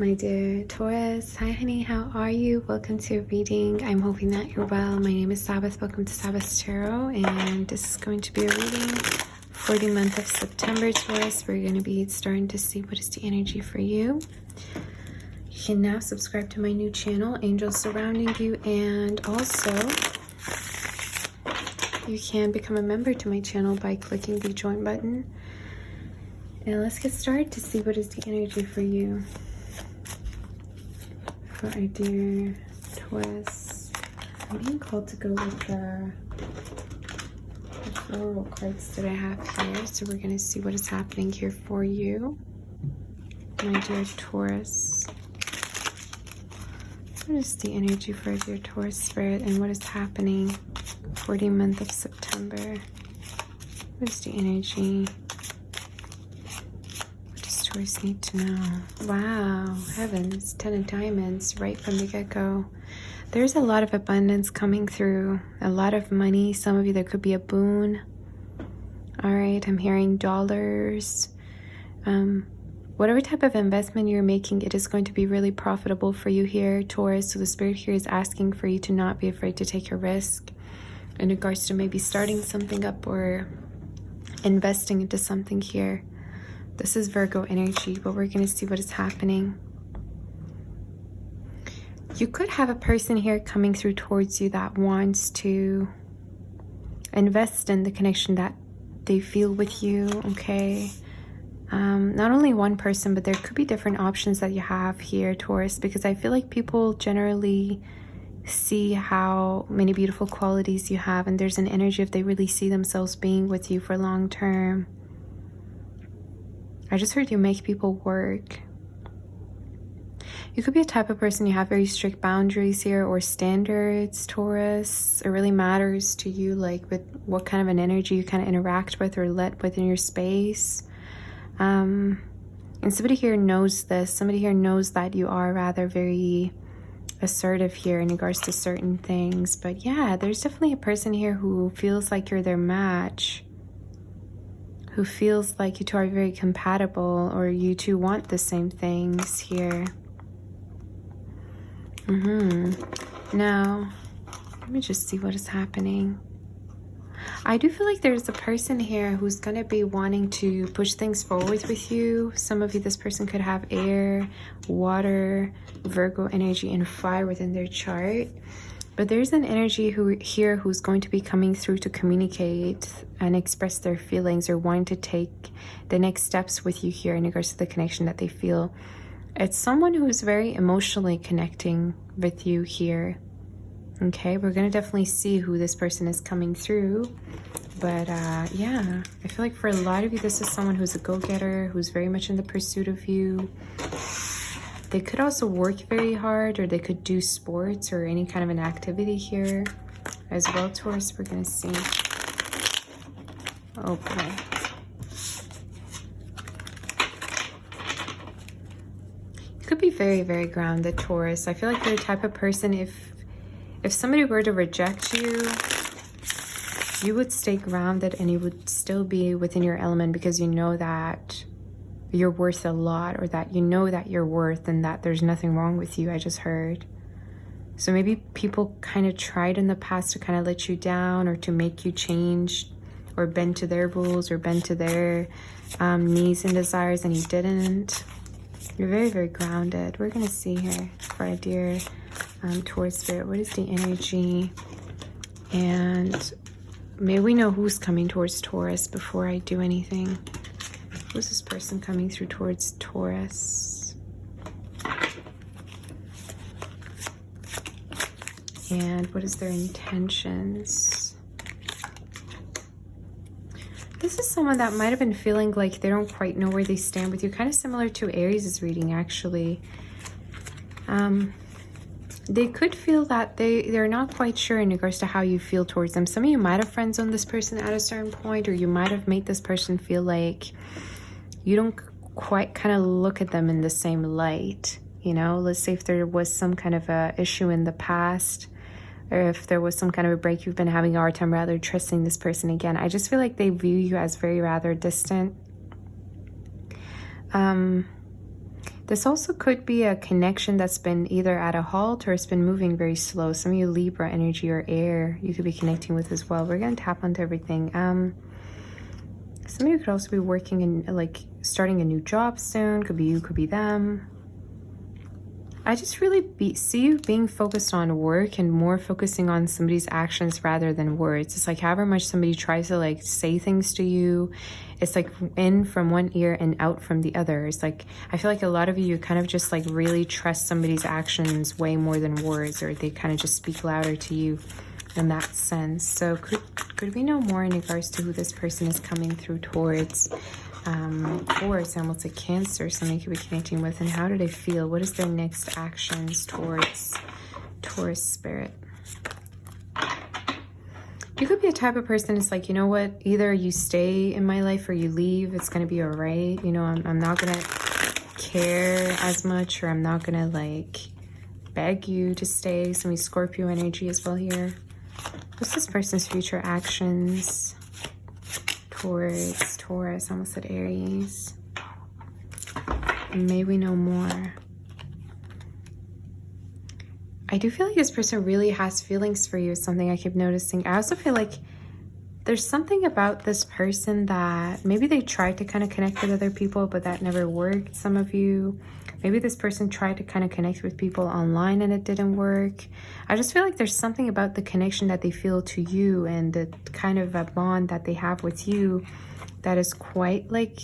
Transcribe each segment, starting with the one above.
My dear Taurus, hi honey, how are you? Welcome to a reading. I'm hoping that you're well. My name is Sabbath. Welcome to Sabbath Tarot, and this is going to be a reading for the month of September, Taurus. We're going to be starting to see what is the energy for you. You can now subscribe to my new channel, Angels Surrounding You, and also you can become a member to my channel by clicking the join button. And let's get started to see what is the energy for you. For our dear Taurus, I'm being called to go with the floral cards that I have here. So we're going to see what is happening here for you, my dear Taurus. What is the energy for your Taurus spirit, and what is happening for the month of September? What is the energy? Taurus need to know. Wow, heavens, 10 of diamonds right from the get-go. There's a lot of abundance coming through, a lot of money. Some of you, there could be a boon. All right, I'm hearing dollars. Whatever type of investment you're making, it is going to be really profitable for you here, Taurus. So the spirit here is asking for you to not be afraid to take a risk in regards to maybe starting something up or investing into something here. This is Virgo energy, but we're going to see what is happening. You could have a person here coming through towards you that wants to invest in the connection that they feel with you, okay? Not only one person, but there could be different options that you have here, Taurus, because I feel like people generally see how many beautiful qualities you have, and there's an energy if they really see themselves being with you for long term. I just heard you make people work. You could be a type of person, you have very strict boundaries here or standards, Taurus. It really matters to you, like with what kind of an energy you kind of interact with or let within your space. And somebody here knows this. Somebody here knows that you are rather very assertive here in regards to certain things. But yeah, there's definitely a person here who feels like you're their match, who feels like you two are very compatible, or you two want the same things here. Now, let me just see what is happening. I do feel like there's a person here who's going to be wanting to push things forward with you. Some of you, this person could have air, water, Virgo energy, and fire within their chart. But there's an energy here who's going to be coming through to communicate and express their feelings or wanting to take the next steps with you here in regards to the connection that they feel. It's someone who's very emotionally connecting with you here. Okay, we're going to definitely see who this person is coming through. But yeah, I feel like for a lot of you, this is someone who's a go-getter, who's very much in the pursuit of you. They could also work very hard, or they could do sports or any kind of an activity here as well, Taurus. We're going to see. Okay. You could be very, very grounded, Taurus. I feel like you're the type of person, if somebody were to reject you, you would stay grounded and you would still be within your element because you know that you're worth a lot, or that you know that you're worth and that there's nothing wrong with you. I just heard. So maybe people kind of tried in the past to kind of let you down, or to make you change or bend to their rules or bend to their needs and desires, and you didn't. You're very, very grounded. We're going to see here for our dear Taurus spirit, what is the energy? And may we know who's coming towards Taurus before I do anything. Who's this person coming through towards Taurus? And what is their intentions? This is someone that might have been feeling like they don't quite know where they stand with you. Kind of similar to Aries' reading, actually. They could feel that they're not quite sure in regards to how you feel towards them. Some of you might have friend-zoned this person at a certain point, or you might have made this person feel like you don't quite kind of look at them in the same light. You know, let's say if there was some kind of a issue in the past, or if there was some kind of a break, you've been having a hard time rather trusting this person again. I just feel like they view you as very rather distant. This also could be a connection that's been either at a halt or it's been moving very slow. Some of you Libra energy or air you could be connecting with as well. We're going to tap onto everything. Some of you could also be working in, like, starting a new job soon. Could be you, could be them. I just really see you being focused on work and more focusing on somebody's actions rather than words. It's like however much somebody tries to like say things to you, it's like in from one ear and out from the other. It's like, I feel like a lot of you kind of just like really trust somebody's actions way more than words, or they kind of just speak louder to you in that sense. So could we know more in regards to who this person is coming through towards? Taurus, almost like Cancer, something you could be connecting with, and how do they feel? What is their next actions towards Taurus spirit? You could be a type of person that's like, you know what, either you stay in my life or you leave. It's going to be all right. You know, I'm not going to care as much, or I'm not going to like beg you to stay. Some Scorpio energy as well here. What's this person's future actions towards Taurus? Almost said Aries. May we know more. I do feel like this person really has feelings for you, something I keep noticing. I also feel like there's something about this person that maybe they tried to kind of connect with other people, but that never worked. Some of you, maybe this person tried to kind of connect with people online and it didn't work. I just feel like there's something about the connection that they feel to you and the kind of a bond that they have with you that is quite like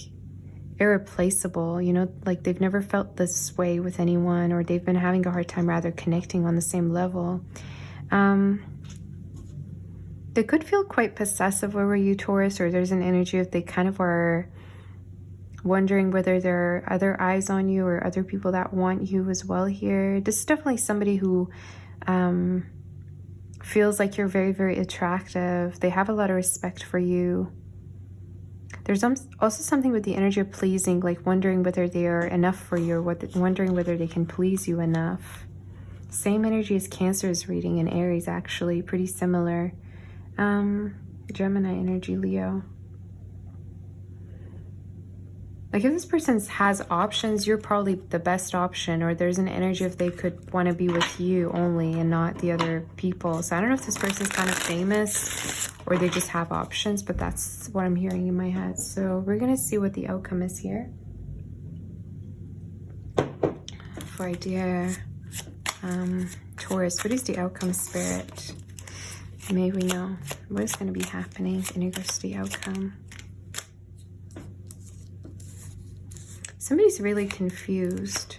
irreplaceable. You know, like they've never felt this way with anyone, or they've been having a hard time rather connecting on the same level. They could feel quite possessive over you, Taurus, or there's an energy of they kind of are wondering whether there are other eyes on you or other people that want you as well here. This is definitely somebody who feels like you're very, very attractive. They have a lot of respect for you. There's also something with the energy of pleasing, like wondering whether they are enough for you, or wondering whether they can please you enough. Same energy as Cancer's reading and Aries, actually, pretty similar. Gemini energy, Leo. Like if this person has options, you're probably the best option, or there's an energy if they could want to be with you only and not the other people. So I don't know if this person's kind of famous or they just have options, but that's what I'm hearing in my head. So we're going to see what the outcome is here. For idea, Taurus, what is the outcome, Spirit? May we know what is going to be happening in regards to the outcome. Somebody's really confused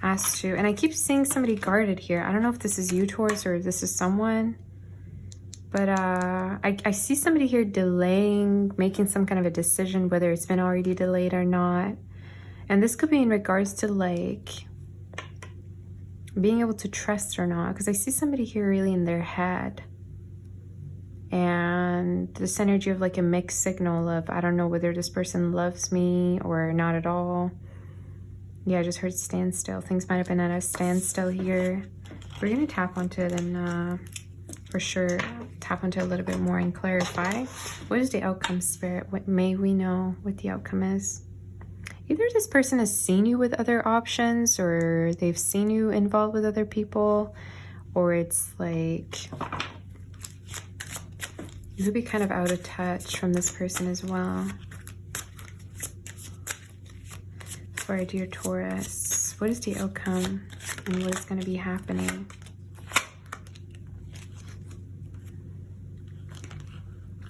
as to, and I keep seeing somebody guarded here. I don't know if this is you, Taurus, or if this is someone, but I see somebody here delaying, making some kind of a decision, whether it's been already delayed or not. And this could be in regards to like being able to trust or not, because I see somebody here really in their head. And this energy of like a mixed signal of, I don't know whether this person loves me or not at all. Yeah, I just heard standstill. Things might have been at a standstill here. We're going to tap onto it and for sure tap onto it a little bit more and clarify. What is the outcome, Spirit? What may we know what the outcome is? Either this person has seen you with other options, or they've seen you involved with other people, or it's like you could be kind of out of touch from this person as well. For our dear Taurus, what is the outcome and what is going to be happening?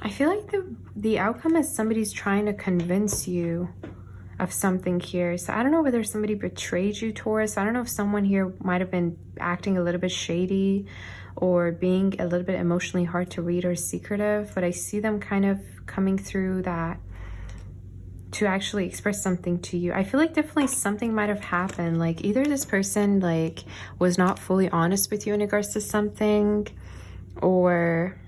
I feel like the outcome is somebody's trying to convince you of something here. So I don't know whether somebody betrayed you, Taurus. I don't know if someone here might have been acting a little bit shady or being a little bit emotionally hard to read or secretive, but I see them kind of coming through that to actually express something to you. I feel like definitely something might have happened. Like either this person like was not fully honest with you in regards to something, or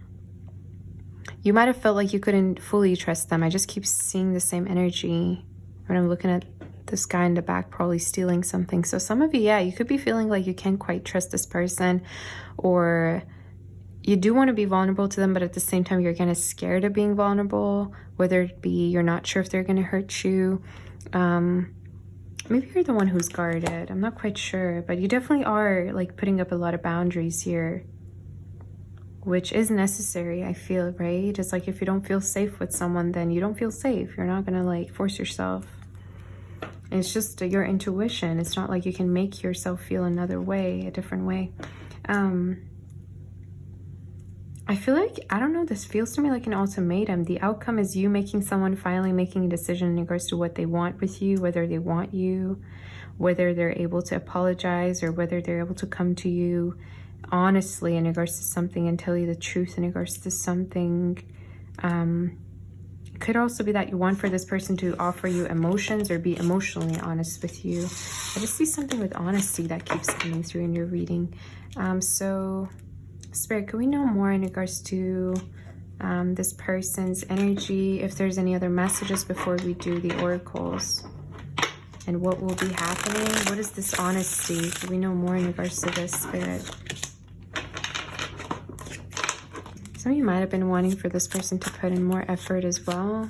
you might have felt like you couldn't fully trust them. I just keep seeing the same energy when I'm looking at this guy in the back probably stealing something. So some of you, yeah, you could be feeling like you can't quite trust this person, or you do want to be vulnerable to them, but at the same time you're kind of scared of being vulnerable, whether it be you're not sure if they're going to hurt you, Maybe you're the one who's guarded. I'm not quite sure, but you definitely are like putting up a lot of boundaries here, which is necessary, I feel, right? It's like if you don't feel safe with someone, then you don't feel safe. You're not gonna like force yourself. It's just your intuition. It's not like you can make yourself feel another way, a different way. I feel like, I don't know, this feels to me like an ultimatum. The outcome is you finally making a decision in regards to what they want with you, whether they want you, whether they're able to apologize, or whether they're able to come to you honestly in regards to something and tell you the truth in regards to something. It could also be that you want for this person to offer you emotions or be emotionally honest with you. I just see something with honesty that keeps coming through in your reading. So Spirit, can we know more in regards to this person's energy, if there's any other messages before we do the oracles, and what will be happening? What is this honesty? Can we know more in regards to this, Spirit? Some of you might have been wanting for this person to put in more effort as well.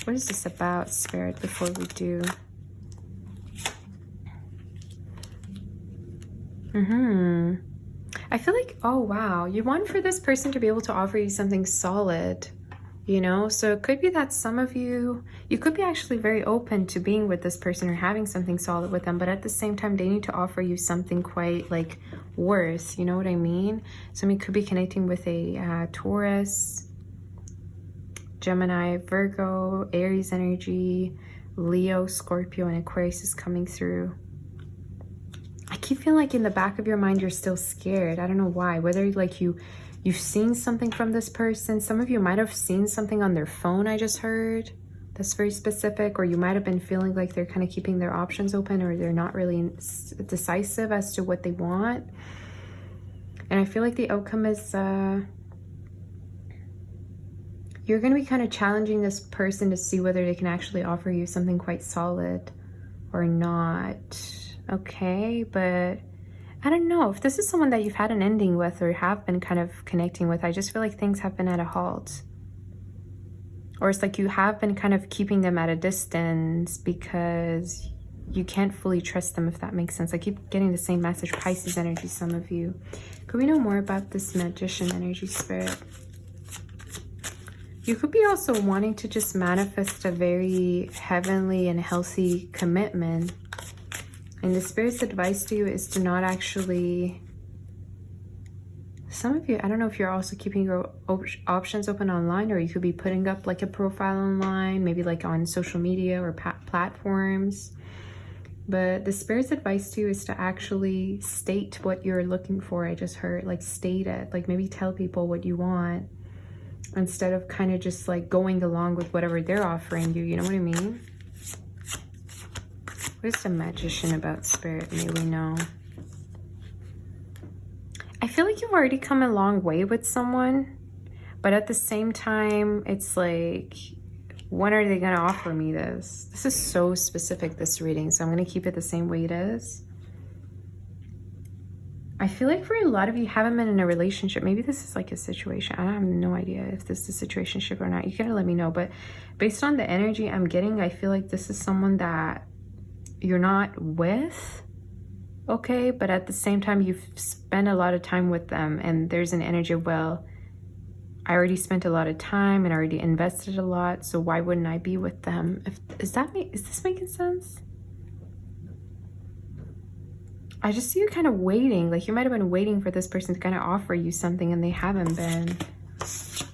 What is this about, Spirit, before we do? I feel like, oh wow, you want for this person to be able to offer you something solid, you know? So it could be that some of you could be actually very open to being with this person or having something solid with them, but at the same time, they need to offer you something quite like worth, you know what I mean? Some of you could be connecting with a Taurus, Gemini, Virgo, Aries energy, Leo, Scorpio, and Aquarius is coming through. I keep feeling like in the back of your mind, you're still scared. I don't know why. Whether like you've seen something from this person. Some of you might have seen something on their phone, I just heard. That's very specific. Or you might have been feeling like they're kind of keeping their options open, or they're not really decisive as to what they want. And I feel like the outcome is you're going to be kind of challenging this person to see whether they can actually offer you something quite solid or not. Okay, but I don't know if this is someone that you've had an ending with or have been kind of connecting with. I just feel like things have been at a halt, or it's like you have been kind of keeping them at a distance because you can't fully trust them, if that makes sense. I keep getting the same message. Pisces energy, some of you. Could we know more about this Magician energy, Spirit? You could be also wanting to just manifest a very heavenly and healthy commitment. And the Spirit's advice to you is to not actually... Some of you, I don't know if you're also keeping your options open online, or you could be putting up like a profile online, maybe like on social media or platforms. But the Spirit's advice to you is to actually state what you're looking for. I just heard, like, state it. Like, maybe tell people what you want instead of kind of just like going along with whatever they're offering you. You know what I mean? What is the Magician about, Spirit? May we know? I feel like you've already come a long way with someone, but at the same time, it's like, when are they going to offer me this? This is so specific, this reading, so I'm going to keep it the same way it is. I feel like for a lot of you haven't been in a relationship. Maybe this is like a situation. I have no idea if this is a situationship or not. You gotta let me know. But based on the energy I'm getting, I feel like this is someone that you're not with, okay? But at the same time, you've spent a lot of time with them, and there's an energy of, well, I already spent a lot of time and already invested a lot, so why wouldn't I be with them? Is this making sense? I just see you kind of waiting. Like, you might have been waiting for this person to kind of offer you something, and they haven't been.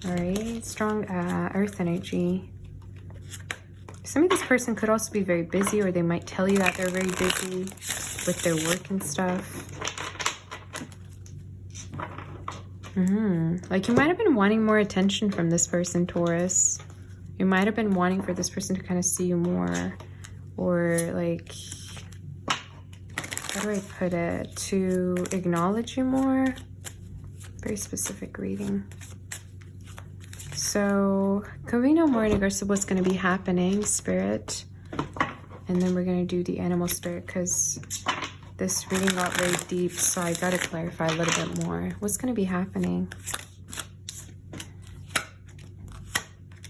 All right, strong earth energy. Some of this person could also be very busy, or they might tell you that they're very busy with their work and stuff. Like, you might have been wanting more attention from this person, Taurus. You might have been wanting for this person to kind of see you more, or like, how do I put it? To acknowledge you more. Very specific reading. So, can we know more in regards to what's going to be happening, Spirit? And then we're going to do the animal spirit, because this reading got very deep, so I got to clarify a little bit more. What's going to be happening?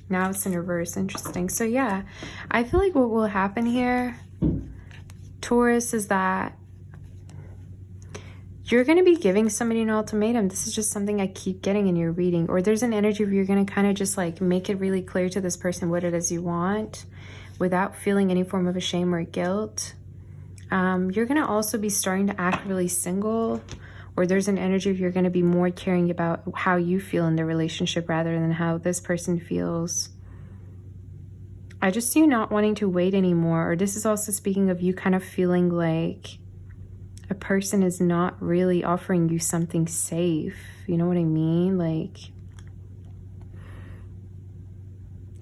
Now it's in reverse. Interesting. So yeah, I feel like what will happen here Taurus, is that you're going to be giving somebody an ultimatum. This is just something I keep getting in your reading. Or there's an energy where you're going to kind of just like make it really clear to this person what it is you want without feeling any form of a shame or guilt. You're going to also be starting to act really single. Or there's an energy where you're going to be more caring about how you feel in the relationship rather than how this person feels. I just see you not wanting to wait anymore. Or this is also speaking of you kind of feeling like a person is not really offering you something safe. You know what I mean? Like,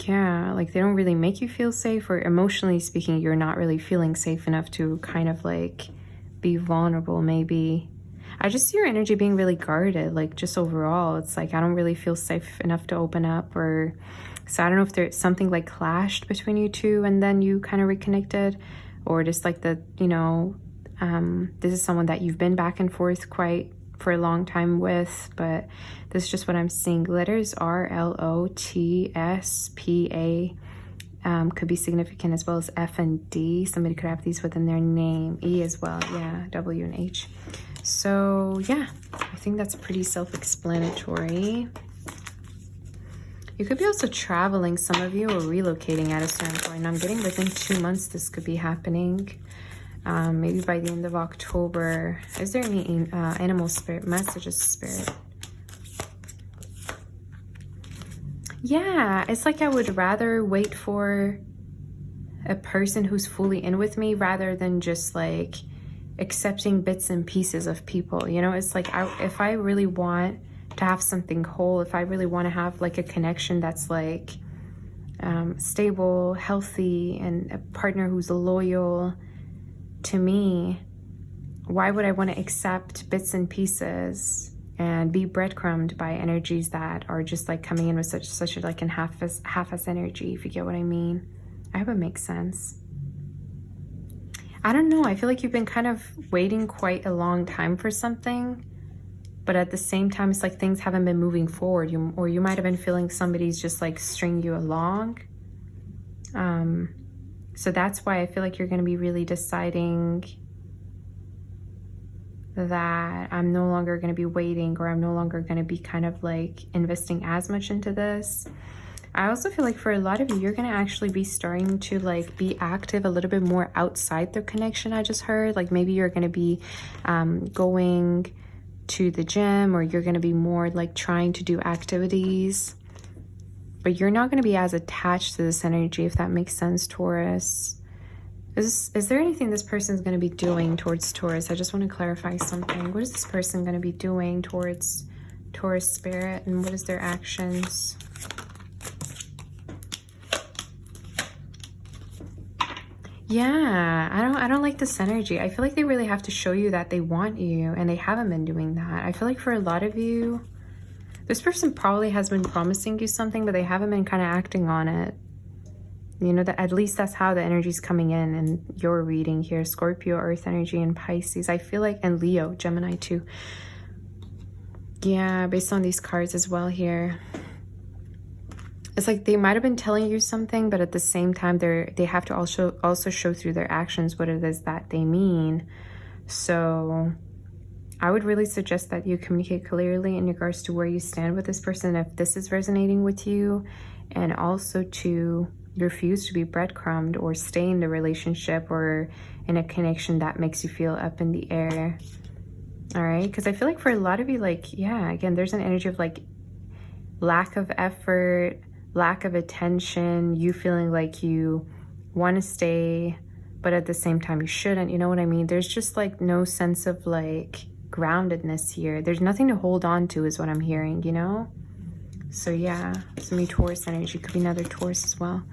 yeah, like they don't really make you feel safe, or emotionally speaking, you're not really feeling safe enough to kind of like be vulnerable maybe. I just see your energy being really guarded, like just overall. It's like, I don't really feel safe enough to open up, or so I don't know if there's something like clashed between you two and then you kind of reconnected, or just like the, you know, this is someone that you've been back and forth quite for a long time with, but this is just what I'm seeing. Letters R, L, O, T, S, P, A could be significant, as well as F and D. Somebody could have these within their name. E as well, yeah, W and H. So yeah, I think that's pretty self-explanatory. You could be also traveling, some of you, or relocating at a certain point. I'm getting within 2 months this could be happening. Maybe by the end of October. Is there any animal spirit messages, spirit? Yeah, it's like I would rather wait for a person who's fully in with me rather than just like accepting bits and pieces of people. You know, it's like if I really want to have something whole, if I really want to have like a connection that's like stable, healthy, and a partner who's loyal to me, why would I want to accept bits and pieces and be breadcrumbed by energies that are just like coming in with such like an half-ass energy, if you get what I mean? I hope it makes sense. I don't know, I feel like you've been kind of waiting quite a long time for something, but at the same time it's like things haven't been moving forward, or you might have been feeling somebody's just like stringing you along. So that's why I feel like you're going to be really deciding that I'm no longer going to be waiting, or I'm no longer going to be kind of like investing as much into this. I also feel like for a lot of you, you're going to actually be starting to like be active a little bit more outside the connection. I just heard like maybe you're going to be going to the gym, or you're going to be more like trying to do activities. But you're not going to be as attached to this energy, if that makes sense, Taurus. Is there anything this person is going to be doing towards Taurus? I just want to clarify something. What is this person going to be doing towards Taurus spirit, and what is their actions? Yeah, I don't like this energy. I feel like they really have to show you that they want you, and they haven't been doing that. I feel like for a lot of you, this person probably has been promising you something, but they haven't been kind of acting on it. You know, that at least that's how the energy's coming in your reading here. Scorpio, Earth energy, and Pisces. I feel like, and Leo, Gemini too. Yeah, based on these cards as well here. It's like they might have been telling you something, but at the same time, they have to also show through their actions what it is that they mean. So I would really suggest that you communicate clearly in regards to where you stand with this person, if this is resonating with you, and also to refuse to be breadcrumbed or stay in the relationship or in a connection that makes you feel up in the air. All right, because I feel like for a lot of you, like, yeah, again, there's an energy of like lack of effort, lack of attention, you feeling like you want to stay, but at the same time you shouldn't. You know what I mean? There's just like no sense of like groundedness here. There's nothing to hold on to is what I'm hearing, you know? So yeah, some me Taurus energy. Could be another Taurus as well.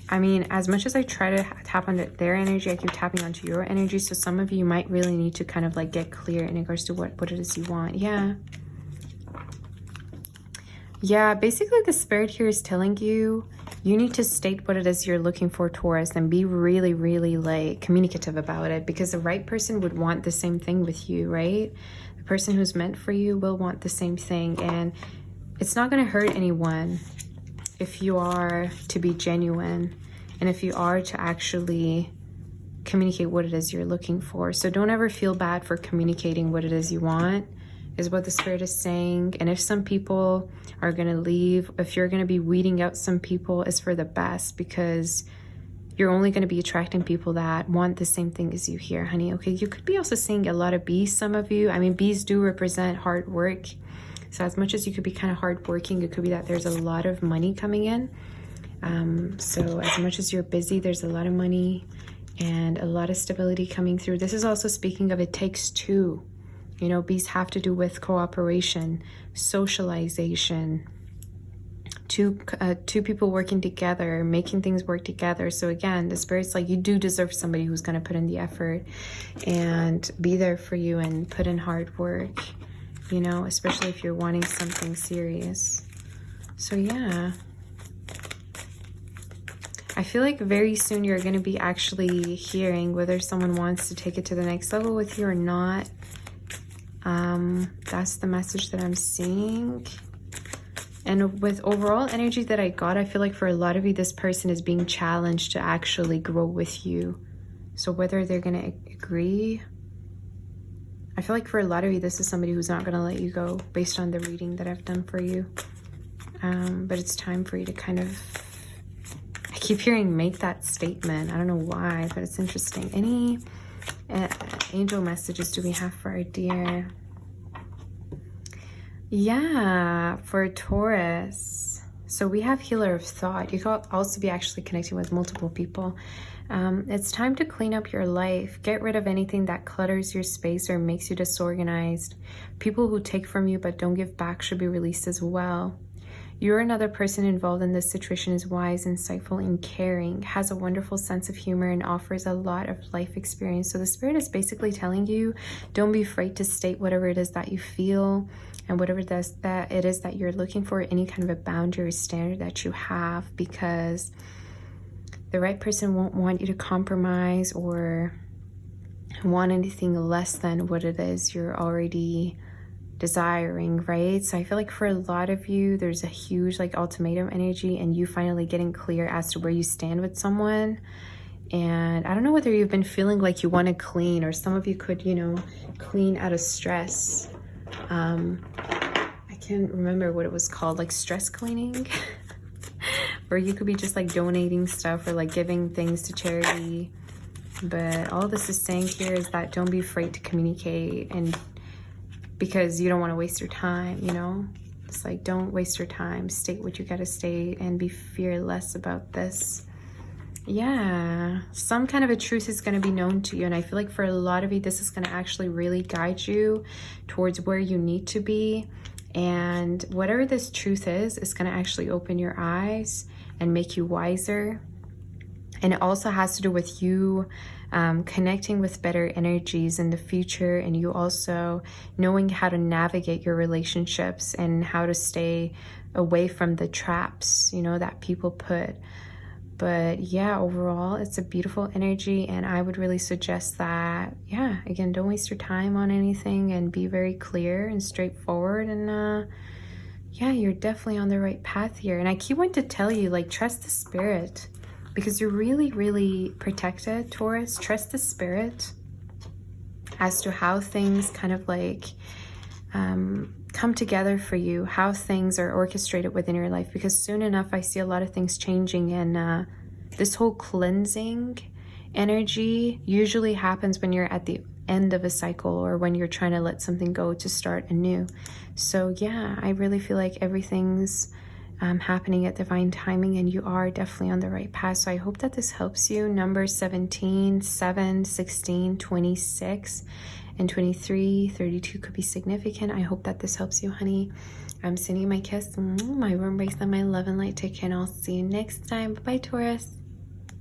I mean, as much as I try to tap onto their energy, I keep tapping onto your energy. So some of you might really need to kind of like get clear in regards to what it is you want. Yeah. Yeah, basically the spirit here is telling you, you need to state what it is you're looking for, Taurus, and be really, really like communicative about it, because the right person would want the same thing with you, right? The person who's meant for you will want the same thing, and it's not going to hurt anyone if you are to be genuine and if you are to actually communicate what it is you're looking for. So don't ever feel bad for communicating what it is you want, is what the Spirit is saying. And if some people are going to leave, if you're going to be weeding out some people, it's for the best, because you're only going to be attracting people that want the same thing as you here, honey. Okay, you could be also seeing a lot of bees, some of you. I mean, bees do represent hard work. So as much as you could be kind of hardworking, it could be that there's a lot of money coming in. So as much as you're busy, there's a lot of money and a lot of stability coming through. This is also speaking of it takes two. You know, bees have to do with cooperation, socialization, two people working together, making things work together. So again, the Spirit's like, you do deserve somebody who's going to put in the effort and be there for you and put in hard work, you know, especially if you're wanting something serious. So yeah, I feel like very soon you're going to be actually hearing whether someone wants to take it to the next level with you or not. That's the message that I'm seeing. And with overall energy that I got, I feel like for a lot of you, this person is being challenged to actually grow with you. So whether they're going to agree, I feel like for a lot of you, this is somebody who's not going to let you go based on the reading that I've done for you. But it's time for you to kind of, I keep hearing make that statement. I don't know why, but it's interesting. Any angel messages do we have for our dear? Yeah, for Taurus. So we have healer of thought. You could also be actually connecting with multiple people. It's time to clean up your life. Get rid of anything that clutters your space or makes you disorganized. People who take from you but don't give back should be released as well. You're another person involved in this situation is wise, insightful, and caring, has a wonderful sense of humor, and offers a lot of life experience. So the Spirit is basically telling you, don't be afraid to state whatever it is that you feel and whatever it is that you're looking for, any kind of a boundary or standard that you have, because the right person won't want you to compromise or want anything less than what it is you're already desiring, right? So I feel like for a lot of you, there's a huge like ultimatum energy and you finally getting clear as to where you stand with someone. And I don't know whether you've been feeling like you want to clean, or some of you could, you know, clean out of stress. I can't remember what it was called, like stress cleaning. Or you could be just like donating stuff or like giving things to charity. But all this is saying here is that don't be afraid to communicate, and because you don't want to waste your time, you know? It's like, don't waste your time. State what you gotta state and be fearless about this. Yeah, some kind of a truth is going to be known to you. And I feel like for a lot of you, this is going to actually really guide you towards where you need to be. And whatever this truth is going to actually open your eyes and make you wiser. And it also has to do with you connecting with better energies in the future, and you also knowing how to navigate your relationships and how to stay away from the traps, you know, that people put. But yeah, overall, it's a beautiful energy, and I would really suggest that, yeah, again, don't waste your time on anything and be very clear and straightforward. And yeah, you're definitely on the right path here. And I keep wanting to tell you, like, trust the Spirit, because you're really, really protected, Taurus. Trust the Spirit as to how things kind of like come together for you, how things are orchestrated within your life, because soon enough I see a lot of things changing. And this whole cleansing energy usually happens when you're at the end of a cycle or when you're trying to let something go to start anew. So yeah, I really feel like everything's happening at divine timing, and you are definitely on the right path. So I hope that this helps you. Numbers 17, 7, 16, 26 and 23, 32 could be significant. I hope that this helps you, honey. I'm sending you my kiss, my warm embrace, and my love and light. Take care, and I'll see you next time. Bye, Taurus.